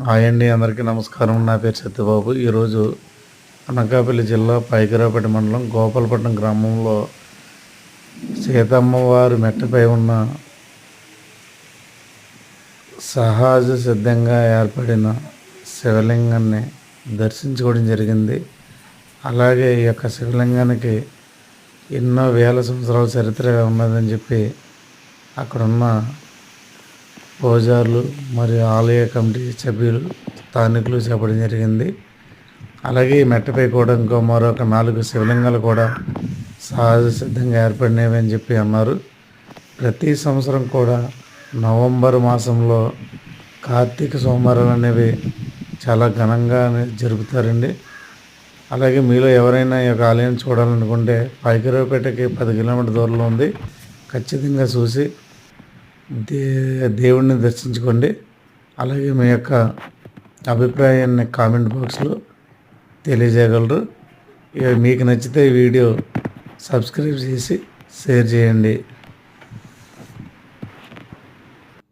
Hi అండి, అందరికీ నమస్కారం. నా పేరు సత్యబాబు. ఈరోజు అనకాపల్లి జిల్లా పైకిరాపేట మండలం గోపాలపట్నం గ్రామంలో సీతమ్మవారి మెట్టపై ఉన్న సహజ సిద్ధంగా ఏర్పడిన శివలింగాన్ని దర్శించుకోవడం జరిగింది. అలాగే ఈ యొక్క శివలింగానికి ఎన్నో వేల సంవత్సరాల చరిత్ర ఉన్నదని చెప్పి అక్కడున్న పూజారులు మరియు ఆలయ కమిటీ సభ్యులు స్థానికులు చెప్పడం జరిగింది. అలాగే ఈ మెట్టపై కూడా మరొక 4 శివలింగాలు కూడా సహజ సిద్ధంగా ఏర్పడినవి అని చెప్పి అన్నారు. ప్రతి సంవత్సరం కూడా నవంబర్ మాసంలో కార్తీక సోమవారాలు అనేవి చాలా ఘనంగా జరుపుతారండి. అలాగే మీలో ఎవరైనా ఈ యొక్క ఆలయం చూడాలనుకుంటే పైకిరావుపేటకి 10 కిలోమీటర్ దూరంలో ఉంది. ఖచ్చితంగా చూసి దేవుడిని దర్శించుకోండి. అలాగే మీ యొక్క అభిప్రాయాన్ని కామెంట్ బాక్స్లో తెలియజేయగలరు. మీకు నచ్చితే ఈ వీడియో సబ్స్క్రైబ్ చేసి షేర్ చేయండి.